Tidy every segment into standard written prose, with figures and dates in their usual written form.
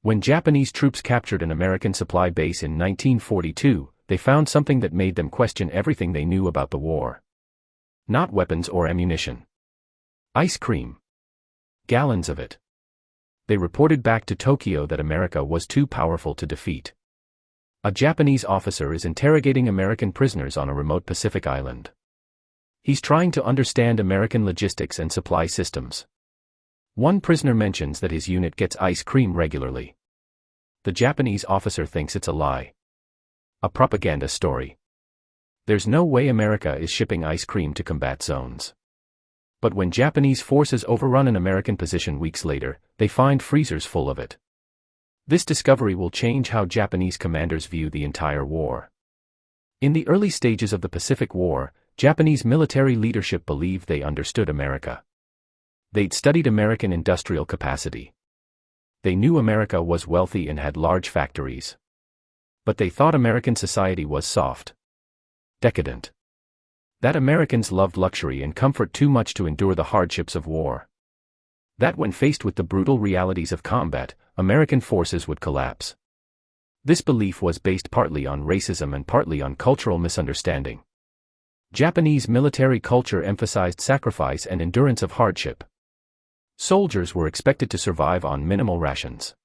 When Japanese troops captured an American supply base in 1942, they found something that made them question everything they knew about the war. Not weapons or ammunition. Ice cream. Gallons of it. They reported back to Tokyo that America was too powerful to defeat. A Japanese officer is interrogating American prisoners on a remote Pacific island. He's trying to understand American logistics and supply systems. One prisoner mentions that his unit gets ice cream regularly. The Japanese officer thinks it's a lie. A propaganda story. There's no way America is shipping ice cream to combat zones. But when Japanese forces overrun an American position weeks later, they find freezers full of it. This discovery will change how Japanese commanders view the entire war. In the early stages of the Pacific War, Japanese military leadership believed they understood America. They'd studied American industrial capacity. They knew America was wealthy and had large factories. But they thought American society was soft. Decadent. That Americans loved luxury and comfort too much to endure the hardships of war. That when faced with the brutal realities of combat, American forces would collapse. This belief was based partly on racism and partly on cultural misunderstanding. Japanese military culture emphasized sacrifice and endurance of hardship. Soldiers were expected to survive on minimal rations.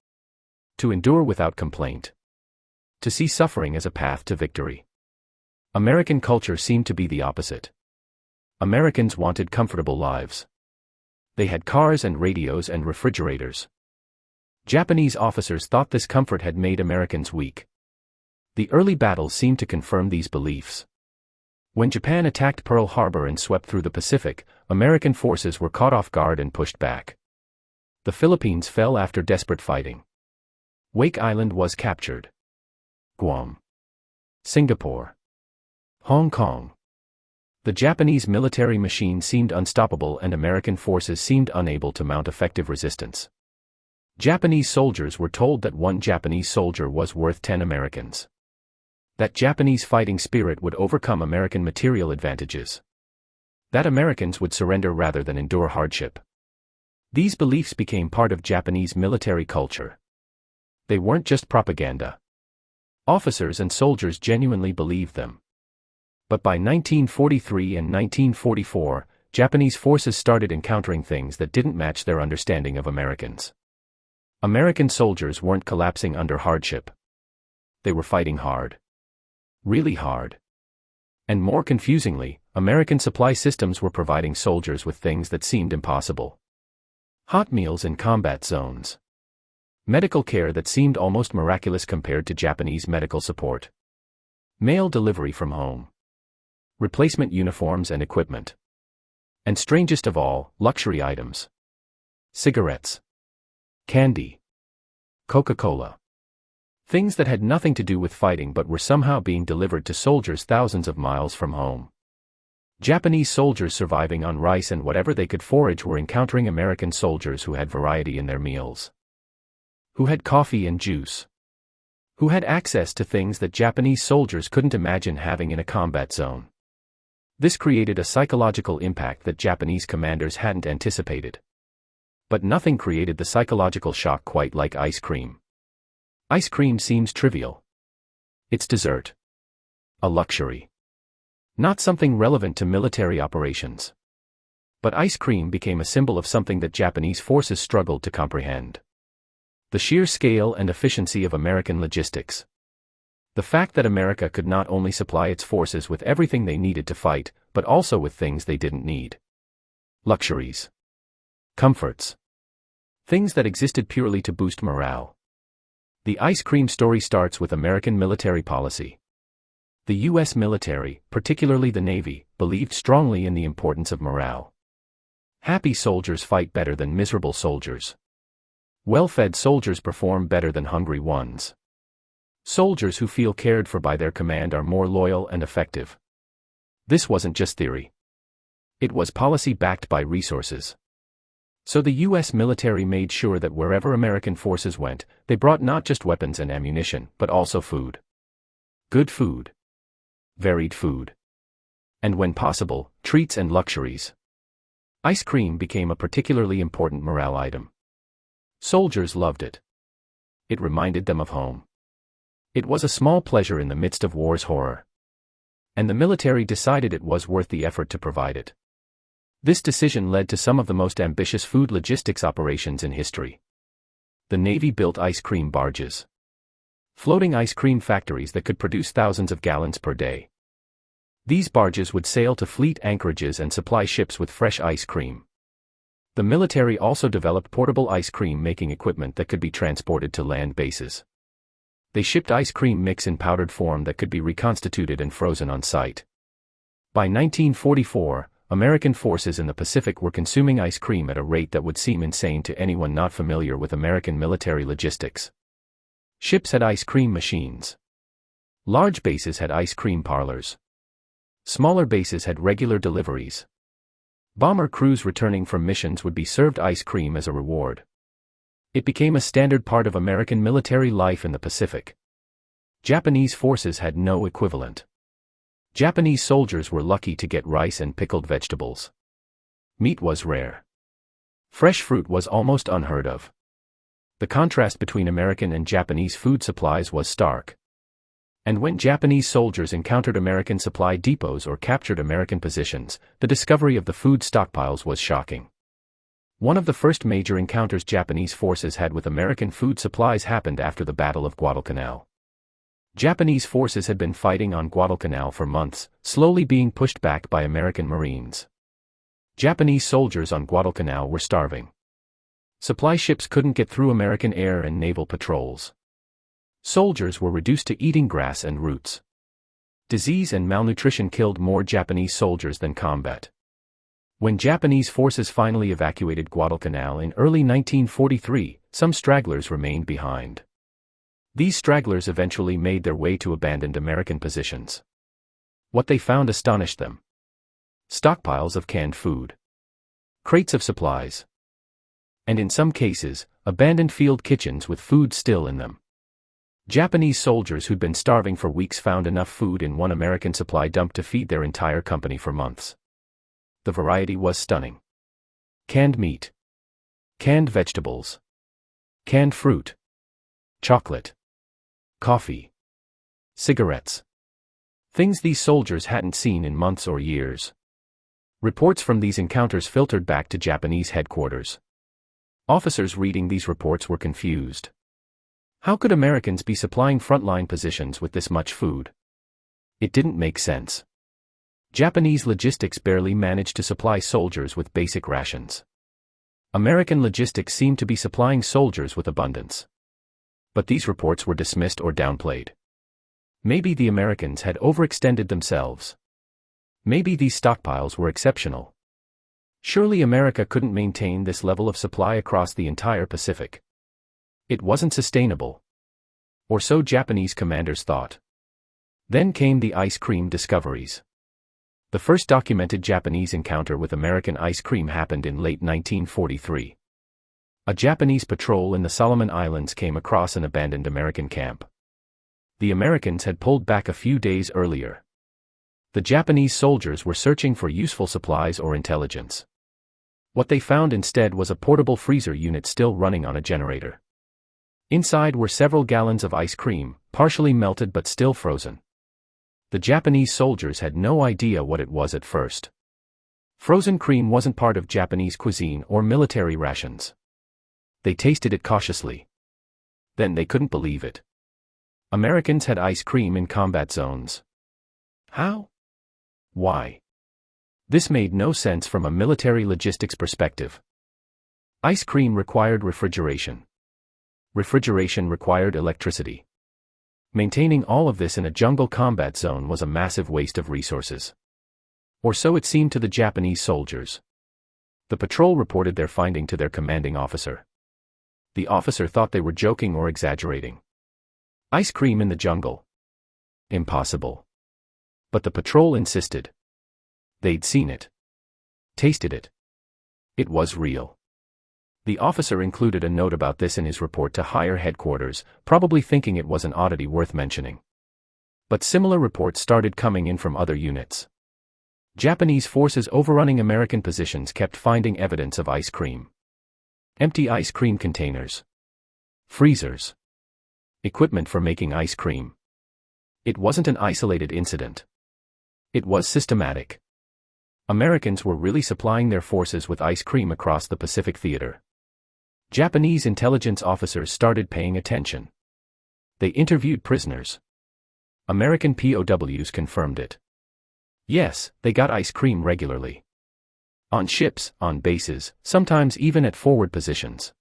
To endure without complaint. To see suffering as a path to victory. American culture seemed to be the opposite. Americans wanted comfortable lives. They had cars and radios and refrigerators. Japanese officers thought this comfort had made Americans weak. The early battles seemed to confirm these beliefs. When Japan attacked Pearl Harbor and swept through the Pacific, American forces were caught off guard and pushed back. The Philippines fell after desperate fighting. Wake Island was captured. Guam. Singapore. Hong Kong. The Japanese military machine seemed unstoppable and American forces seemed unable to mount effective resistance. Japanese soldiers were told that one Japanese soldier was worth 10 Americans. That Japanese fighting spirit would overcome American material advantages. That Americans would surrender rather than endure hardship. These beliefs became part of Japanese military culture. They weren't just propaganda. Officers and soldiers genuinely believed them. But by 1943 and 1944, Japanese forces started encountering things that didn't match their understanding of Americans. American soldiers weren't collapsing under hardship. They were fighting hard. Really hard. And more confusingly, American supply systems were providing soldiers with things that seemed impossible. Hot meals in combat zones. Medical care that seemed almost miraculous compared to Japanese medical support. Mail delivery from home. Replacement uniforms and equipment. And strangest of all, luxury items. Cigarettes. Candy. Coca-Cola. Things that had nothing to do with fighting but were somehow being delivered to soldiers thousands of miles from home. Japanese soldiers surviving on rice and whatever they could forage were encountering American soldiers who had variety in their meals. Who had coffee and juice. Who had access to things that Japanese soldiers couldn't imagine having in a combat zone. This created a psychological impact that Japanese commanders hadn't anticipated. But nothing created the psychological shock quite like ice cream. Ice cream seems trivial. It's dessert. A luxury. Not something relevant to military operations. But ice cream became a symbol of something that Japanese forces struggled to comprehend. The sheer scale and efficiency of American logistics. The fact that America could not only supply its forces with everything they needed to fight, but also with things they didn't need. Luxuries. Comforts. Things that existed purely to boost morale. The ice cream story starts with American military policy. The U.S. military, particularly the Navy, believed strongly in the importance of morale. Happy soldiers fight better than miserable soldiers. Well-fed soldiers perform better than hungry ones. Soldiers who feel cared for by their command are more loyal and effective. This wasn't just theory. It was policy backed by resources. So the U.S. military made sure that wherever American forces went, they brought not just weapons and ammunition, but also food. Good food. Varied food. And when possible, treats and luxuries. Ice cream became a particularly important morale item. Soldiers loved it. It reminded them of home. It was a small pleasure in the midst of war's horror. And the military decided it was worth the effort to provide it. This decision led to some of the most ambitious food logistics operations in history. The Navy built ice cream barges. Floating ice cream factories that could produce thousands of gallons per day. These barges would sail to fleet anchorages and supply ships with fresh ice cream. The military also developed portable ice cream making equipment that could be transported to land bases. They shipped ice cream mix in powdered form that could be reconstituted and frozen on site. By 1944, American forces in the Pacific were consuming ice cream at a rate that would seem insane to anyone not familiar with American military logistics. Ships had ice cream machines. Large bases had ice cream parlors. Smaller bases had regular deliveries. Bomber crews returning from missions would be served ice cream as a reward. It became a standard part of American military life in the Pacific. Japanese forces had no equivalent. Japanese soldiers were lucky to get rice and pickled vegetables. Meat was rare. Fresh fruit was almost unheard of. The contrast between American and Japanese food supplies was stark. And when Japanese soldiers encountered American supply depots or captured American positions, the discovery of the food stockpiles was shocking. One of the first major encounters Japanese forces had with American food supplies happened after the Battle of Guadalcanal. Japanese forces had been fighting on Guadalcanal for months, slowly being pushed back by American Marines. Japanese soldiers on Guadalcanal were starving. Supply ships couldn't get through American air and naval patrols. Soldiers were reduced to eating grass and roots. Disease and malnutrition killed more Japanese soldiers than combat. When Japanese forces finally evacuated Guadalcanal in early 1943, some stragglers remained behind. These stragglers eventually made their way to abandoned American positions. What they found astonished them. Stockpiles of canned food. Crates of supplies. And in some cases, abandoned field kitchens with food still in them. Japanese soldiers who'd been starving for weeks found enough food in one American supply dump to feed their entire company for months. The variety was stunning. Canned meat. Canned vegetables. Canned fruit. Chocolate. Coffee. Cigarettes. Things these soldiers hadn't seen in months or years. Reports from these encounters filtered back to Japanese headquarters. Officers reading these reports were confused. How could Americans be supplying frontline positions with this much food? It didn't make sense. Japanese logistics barely managed to supply soldiers with basic rations. American logistics seemed to be supplying soldiers with abundance. But these reports were dismissed or downplayed. Maybe the Americans had overextended themselves. Maybe these stockpiles were exceptional. Surely America couldn't maintain this level of supply across the entire Pacific. It wasn't sustainable. Or so Japanese commanders thought. Then came the ice cream discoveries. The first documented Japanese encounter with American ice cream happened in late 1943. A Japanese patrol in the Solomon Islands came across an abandoned American camp. The Americans had pulled back a few days earlier. The Japanese soldiers were searching for useful supplies or intelligence. What they found instead was a portable freezer unit still running on a generator. Inside were several gallons of ice cream, partially melted but still frozen. The Japanese soldiers had no idea what it was at first. Frozen cream wasn't part of Japanese cuisine or military rations. They tasted it cautiously. Then they couldn't believe it. Americans had ice cream in combat zones. How? Why? This made no sense from a military logistics perspective. Ice cream required refrigeration. Refrigeration required electricity. Maintaining all of this in a jungle combat zone was a massive waste of resources. Or so it seemed to the Japanese soldiers. The patrol reported their finding to their commanding officer. The officer thought they were joking or exaggerating. Ice cream in the jungle. Impossible. But the patrol insisted. They'd seen it. Tasted it. It was real. The officer included a note about this in his report to higher headquarters, probably thinking it was an oddity worth mentioning. But similar reports started coming in from other units. Japanese forces overrunning American positions kept finding evidence of ice cream. Empty ice cream containers. Freezers. Equipment for making ice cream. It wasn't an isolated incident. It was systematic. Americans were really supplying their forces with ice cream across the Pacific theater. Japanese intelligence officers started paying attention. They interviewed prisoners. American POWs confirmed it. Yes, they got ice cream regularly. On ships, on bases, sometimes even at forward positions.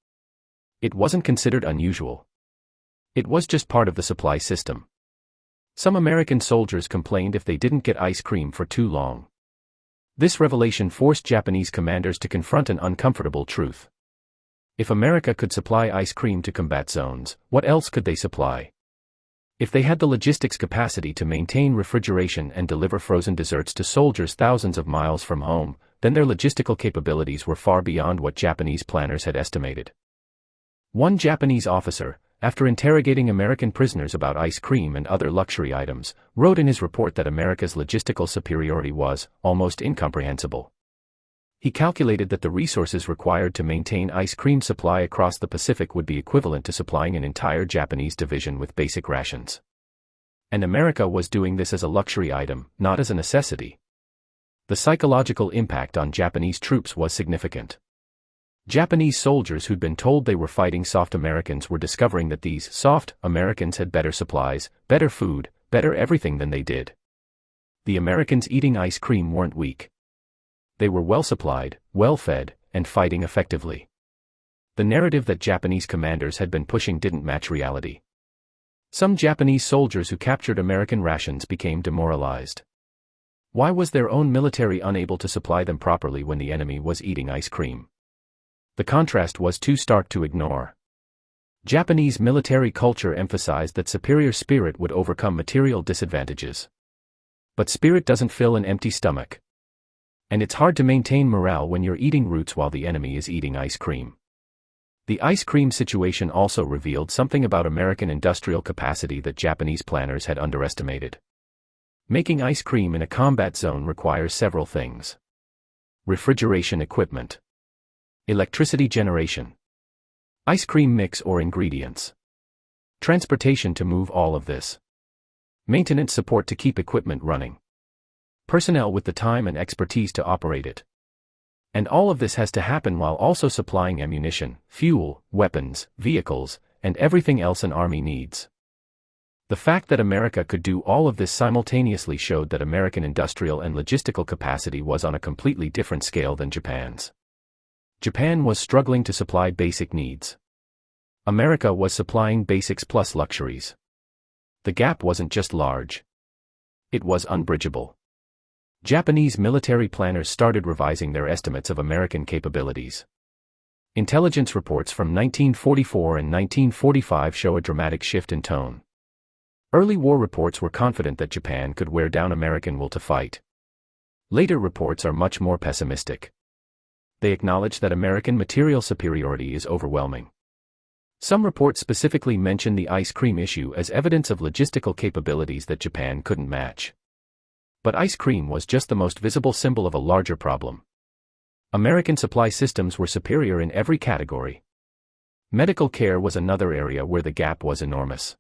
It wasn't considered unusual. It was just part of the supply system. Some American soldiers complained if they didn't get ice cream for too long. This revelation forced Japanese commanders to confront an uncomfortable truth. If America could supply ice cream to combat zones, what else could they supply? If they had the logistics capacity to maintain refrigeration and deliver frozen desserts to soldiers thousands of miles from home, then their logistical capabilities were far beyond what Japanese planners had estimated. One Japanese officer, after interrogating American prisoners about ice cream and other luxury items, wrote in his report that America's logistical superiority was almost incomprehensible. He calculated that the resources required to maintain ice cream supply across the Pacific would be equivalent to supplying an entire Japanese division with basic rations. And America was doing this as a luxury item, not as a necessity. The psychological impact on Japanese troops was significant. Japanese soldiers who'd been told they were fighting soft Americans were discovering that these soft Americans had better supplies, better food, better everything than they did. The Americans eating ice cream weren't weak. They were well supplied, well fed, and fighting effectively. The narrative that Japanese commanders had been pushing didn't match reality. Some Japanese soldiers who captured American rations became demoralized. Why was their own military unable to supply them properly when the enemy was eating ice cream? The contrast was too stark to ignore. Japanese military culture emphasized that superior spirit would overcome material disadvantages. But spirit doesn't fill an empty stomach. And it's hard to maintain morale when you're eating roots while the enemy is eating ice cream. The ice cream situation also revealed something about American industrial capacity that Japanese planners had underestimated. Making ice cream in a combat zone requires several things. Refrigeration equipment. Electricity generation. Ice cream mix or ingredients. Transportation to move all of this. Maintenance support to keep equipment running. Personnel with the time and expertise to operate it. And all of this has to happen while also supplying ammunition, fuel, weapons, vehicles, and everything else an army needs. The fact that America could do all of this simultaneously showed that American industrial and logistical capacity was on a completely different scale than Japan's. Japan was struggling to supply basic needs. America was supplying basics plus luxuries. The gap wasn't just large. It was unbridgeable. Japanese military planners started revising their estimates of American capabilities. Intelligence reports from 1944 and 1945 show a dramatic shift in tone. Early war reports were confident that Japan could wear down American will to fight. Later reports are much more pessimistic. They acknowledge that American material superiority is overwhelming. Some reports specifically mention the ice cream issue as evidence of logistical capabilities that Japan couldn't match. But ice cream was just the most visible symbol of a larger problem. American supply systems were superior in every category. Medical care was another area where the gap was enormous.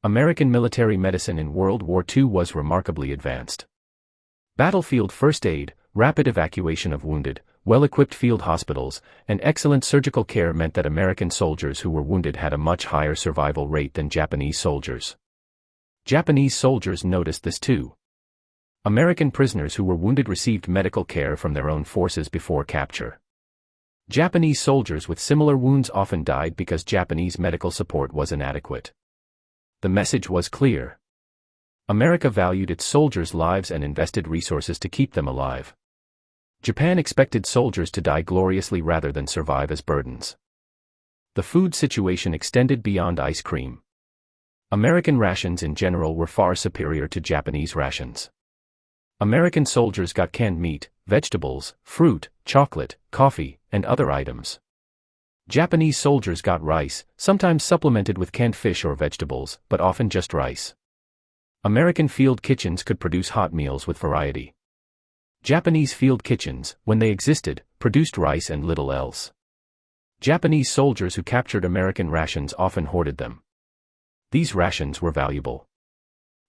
American military medicine in World War II was remarkably advanced. Battlefield first aid, rapid evacuation of wounded, well-equipped field hospitals, and excellent surgical care meant that American soldiers who were wounded had a much higher survival rate than Japanese soldiers. Japanese soldiers noticed this too. American prisoners who were wounded received medical care from their own forces before capture. Japanese soldiers with similar wounds often died because Japanese medical support was inadequate. The message was clear. America valued its soldiers' lives and invested resources to keep them alive. Japan expected soldiers to die gloriously rather than survive as burdens. The food situation extended beyond ice cream. American rations in general were far superior to Japanese rations. American soldiers got canned meat, vegetables, fruit, chocolate, coffee, and other items. Japanese soldiers got rice, sometimes supplemented with canned fish or vegetables, but often just rice. American field kitchens could produce hot meals with variety. Japanese field kitchens, when they existed, produced rice and little else. Japanese soldiers who captured American rations often hoarded them. These rations were valuable.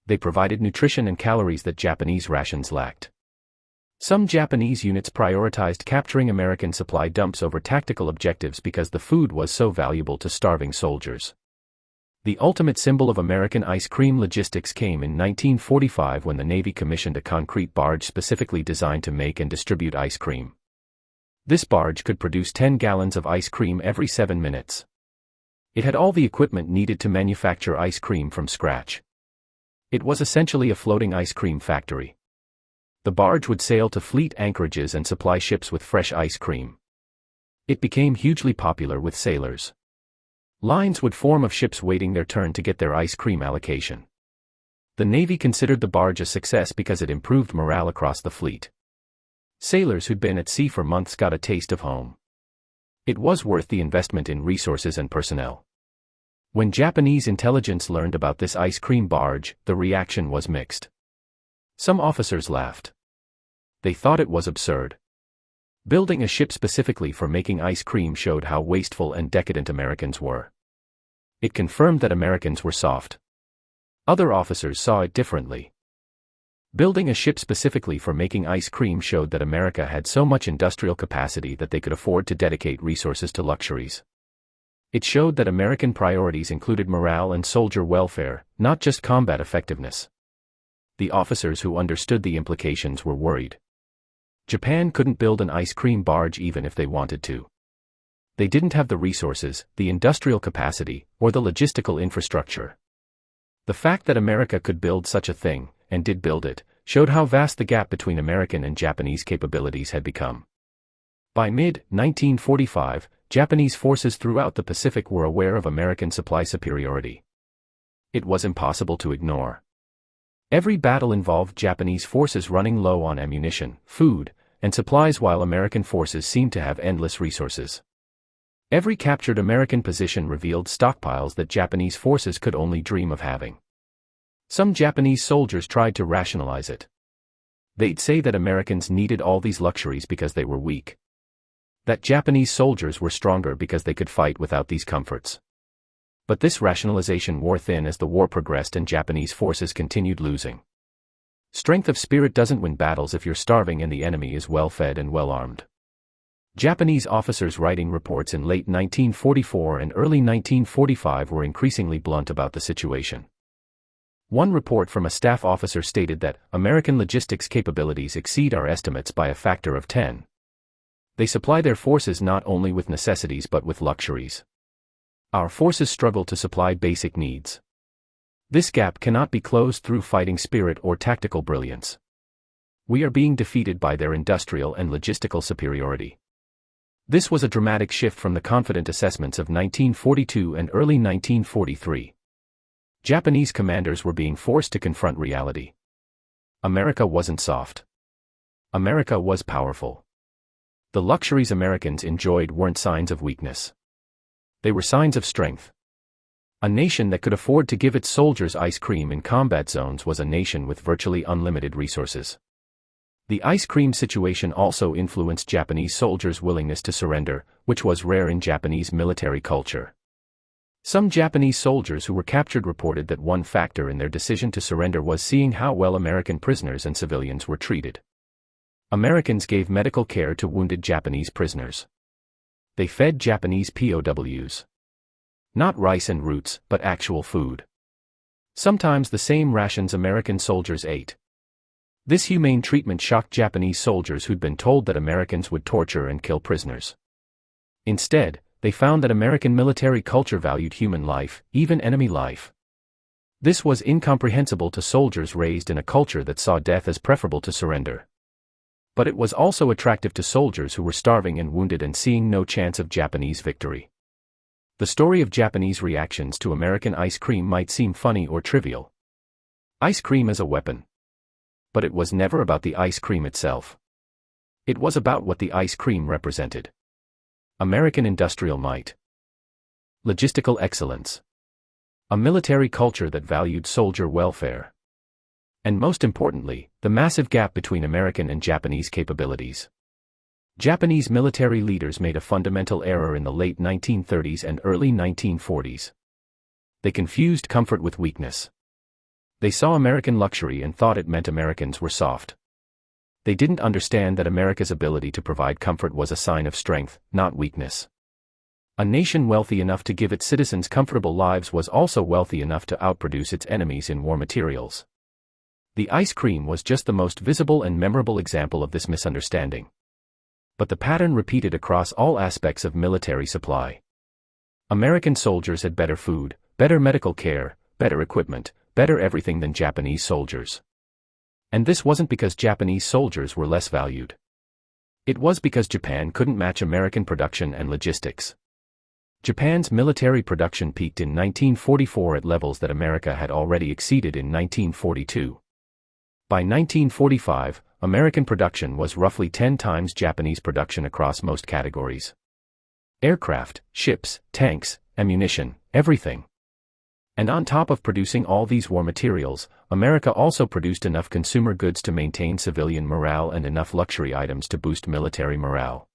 They provided nutrition and calories that Japanese rations lacked. Some Japanese units prioritized capturing American supply dumps over tactical objectives because the food was so valuable to starving soldiers. The ultimate symbol of American ice cream logistics came in 1945 when the Navy commissioned a concrete barge specifically designed to make and distribute ice cream. This barge could produce 10 gallons of ice cream every 7 minutes. It had all the equipment needed to manufacture ice cream from scratch. It was essentially a floating ice cream factory. The barge would sail to fleet anchorages and supply ships with fresh ice cream. It became hugely popular with sailors. Lines would form of ships waiting their turn to get their ice cream allocation. The Navy considered the barge a success because it improved morale across the fleet. Sailors who'd been at sea for months got a taste of home. It was worth the investment in resources and personnel. When Japanese intelligence learned about this ice cream barge, the reaction was mixed. Some officers laughed. They thought it was absurd. Building a ship specifically for making ice cream showed how wasteful and decadent Americans were. It confirmed that Americans were soft. Other officers saw it differently. Building a ship specifically for making ice cream showed that America had so much industrial capacity that they could afford to dedicate resources to luxuries. It showed that American priorities included morale and soldier welfare, not just combat effectiveness. The officers who understood the implications were worried. Japan couldn't build an ice cream barge even if they wanted to. They didn't have the resources, the industrial capacity, or the logistical infrastructure. The fact that America could build such a thing, and did build it, showed how vast the gap between American and Japanese capabilities had become. By mid-1945, Japanese forces throughout the Pacific were aware of American supply superiority. It was impossible to ignore. Every battle involved Japanese forces running low on ammunition, food, and supplies while American forces seemed to have endless resources. Every captured American position revealed stockpiles that Japanese forces could only dream of having. Some Japanese soldiers tried to rationalize it. They'd say that Americans needed all these luxuries because they were weak. That Japanese soldiers were stronger because they could fight without these comforts. But this rationalization wore thin as the war progressed and Japanese forces continued losing. Strength of spirit doesn't win battles if you're starving and the enemy is well-fed and well-armed. Japanese officers writing reports in late 1944 and early 1945 were increasingly blunt about the situation. One report from a staff officer stated that American logistics capabilities exceed our estimates by a factor of 10. They supply their forces not only with necessities but with luxuries. Our forces struggle to supply basic needs. This gap cannot be closed through fighting spirit or tactical brilliance. We are being defeated by their industrial and logistical superiority. This was a dramatic shift from the confident assessments of 1942 and early 1943. Japanese commanders were being forced to confront reality. America wasn't soft. America was powerful. The luxuries Americans enjoyed weren't signs of weakness. They were signs of strength. A nation that could afford to give its soldiers ice cream in combat zones was a nation with virtually unlimited resources. The ice cream situation also influenced Japanese soldiers' willingness to surrender, which was rare in Japanese military culture. Some Japanese soldiers who were captured reported that one factor in their decision to surrender was seeing how well American prisoners and civilians were treated. Americans gave medical care to wounded Japanese prisoners. They fed Japanese POWs. Not rice and roots, but actual food. Sometimes the same rations American soldiers ate. This humane treatment shocked Japanese soldiers who'd been told that Americans would torture and kill prisoners. Instead, they found that American military culture valued human life, even enemy life. This was incomprehensible to soldiers raised in a culture that saw death as preferable to surrender. But it was also attractive to soldiers who were starving and wounded and seeing no chance of Japanese victory. The story of Japanese reactions to American ice cream might seem funny or trivial. Ice cream as a weapon. But it was never about the ice cream itself. It was about what the ice cream represented. American industrial might. Logistical excellence. A military culture that valued soldier welfare. And most importantly, the massive gap between American and Japanese capabilities. Japanese military leaders made a fundamental error in the late 1930s and early 1940s. They confused comfort with weakness. They saw American luxury and thought it meant Americans were soft. They didn't understand that America's ability to provide comfort was a sign of strength, not weakness. A nation wealthy enough to give its citizens comfortable lives was also wealthy enough to outproduce its enemies in war materials. The ice cream was just the most visible and memorable example of this misunderstanding. But the pattern repeated across all aspects of military supply. American soldiers had better food, better medical care, better equipment, better everything than Japanese soldiers. And this wasn't because Japanese soldiers were less valued. It was because Japan couldn't match American production and logistics. Japan's military production peaked in 1944 at levels that America had already exceeded in 1942. By 1945, American production was roughly 10 times Japanese production across most categories. Aircraft, ships, tanks, ammunition, everything. And on top of producing all these war materials, America also produced enough consumer goods to maintain civilian morale and enough luxury items to boost military morale.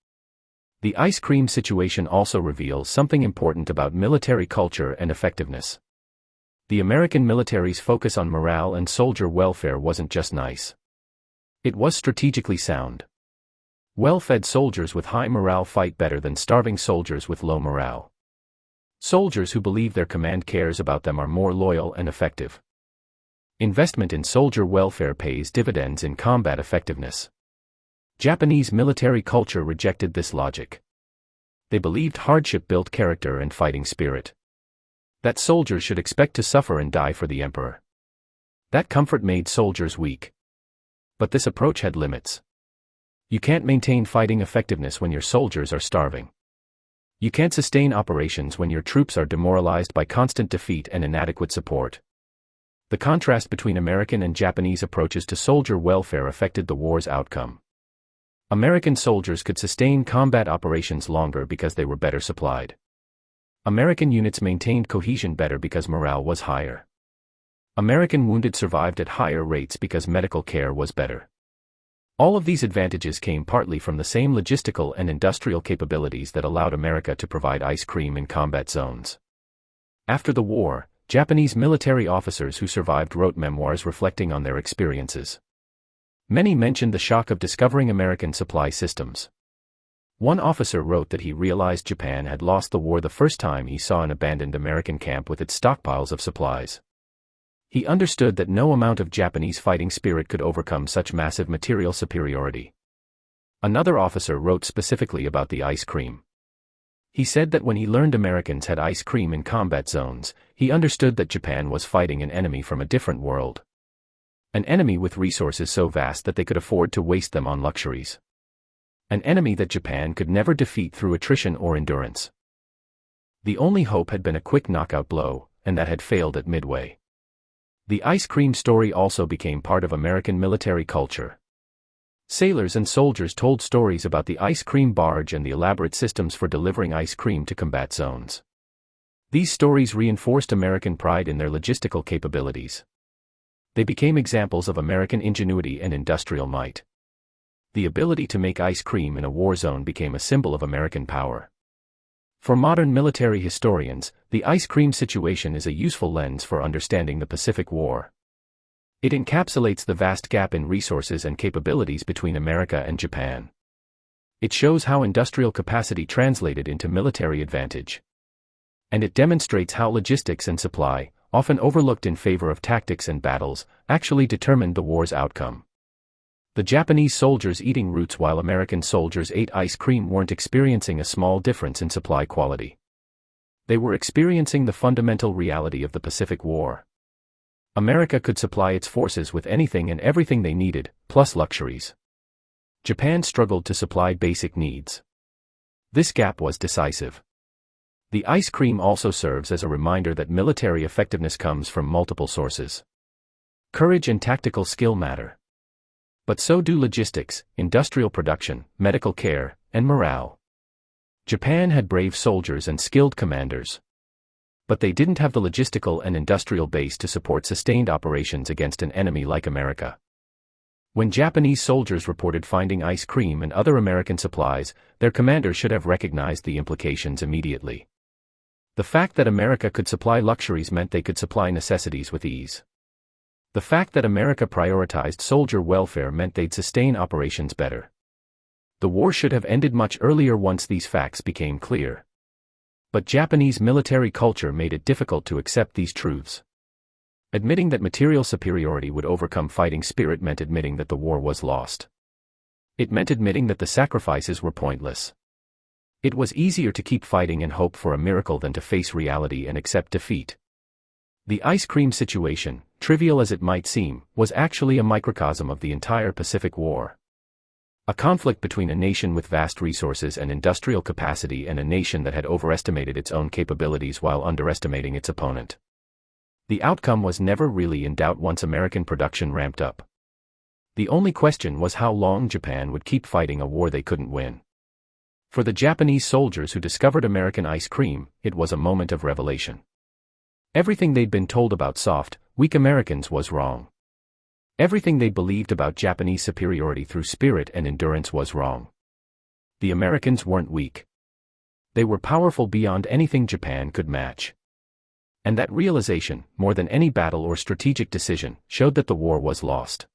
The ice cream situation also reveals something important about military culture and effectiveness. The American military's focus on morale and soldier welfare wasn't just nice. It was strategically sound. Well-fed soldiers with high morale fight better than starving soldiers with low morale. Soldiers who believe their command cares about them are more loyal and effective. Investment in soldier welfare pays dividends in combat effectiveness. Japanese military culture rejected this logic. They believed hardship built character and fighting spirit. That soldiers should expect to suffer and die for the emperor. That comfort made soldiers weak. But this approach had limits. You can't maintain fighting effectiveness when your soldiers are starving. You can't sustain operations when your troops are demoralized by constant defeat and inadequate support. The contrast between American and Japanese approaches to soldier welfare affected the war's outcome. American soldiers could sustain combat operations longer because they were better supplied. American units maintained cohesion better because morale was higher. American wounded survived at higher rates because medical care was better. All of these advantages came partly from the same logistical and industrial capabilities that allowed America to provide ice cream in combat zones. After the war, Japanese military officers who survived wrote memoirs reflecting on their experiences. Many mentioned the shock of discovering American supply systems. One officer wrote that he realized Japan had lost the war the first time he saw an abandoned American camp with its stockpiles of supplies. He understood that no amount of Japanese fighting spirit could overcome such massive material superiority. Another officer wrote specifically about the ice cream. He said that when he learned Americans had ice cream in combat zones, he understood that Japan was fighting an enemy from a different world. An enemy with resources so vast that they could afford to waste them on luxuries. An enemy that Japan could never defeat through attrition or endurance. The only hope had been a quick knockout blow, and that had failed at Midway. The ice cream story also became part of American military culture. Sailors and soldiers told stories about the ice cream barge and the elaborate systems for delivering ice cream to combat zones. These stories reinforced American pride in their logistical capabilities. They became examples of American ingenuity and industrial might. The ability to make ice cream in a war zone became a symbol of American power. For modern military historians, the ice cream situation is a useful lens for understanding the Pacific War. It encapsulates the vast gap in resources and capabilities between America and Japan. It shows how industrial capacity translated into military advantage. And it demonstrates how logistics and supply, often overlooked in favor of tactics and battles, actually determined the war's outcome. The Japanese soldiers eating roots while American soldiers ate ice cream weren't experiencing a small difference in supply quality. They were experiencing the fundamental reality of the Pacific War. America could supply its forces with anything and everything they needed, plus luxuries. Japan struggled to supply basic needs. This gap was decisive. The ice cream also serves as a reminder that military effectiveness comes from multiple sources. Courage and tactical skill matter. But so do logistics, industrial production, medical care, and morale. Japan had brave soldiers and skilled commanders. But they didn't have the logistical and industrial base to support sustained operations against an enemy like America. When Japanese soldiers reported finding ice cream and other American supplies, their commander should have recognized the implications immediately. The fact that America could supply luxuries meant they could supply necessities with ease. The fact that America prioritized soldier welfare meant they'd sustain operations better. The war should have ended much earlier once these facts became clear. But Japanese military culture made it difficult to accept these truths. Admitting that material superiority would overcome fighting spirit meant admitting that the war was lost. It meant admitting that the sacrifices were pointless. It was easier to keep fighting and hope for a miracle than to face reality and accept defeat. The ice cream situation, trivial as it might seem, was actually a microcosm of the entire Pacific War. A conflict between a nation with vast resources and industrial capacity and a nation that had overestimated its own capabilities while underestimating its opponent. The outcome was never really in doubt once American production ramped up. The only question was how long Japan would keep fighting a war they couldn't win. For the Japanese soldiers who discovered American ice cream, it was a moment of revelation. Everything they'd been told about soft, weak Americans was wrong. Everything they believed about Japanese superiority through spirit and endurance was wrong. The Americans weren't weak. They were powerful beyond anything Japan could match. And that realization, more than any battle or strategic decision, showed that the war was lost.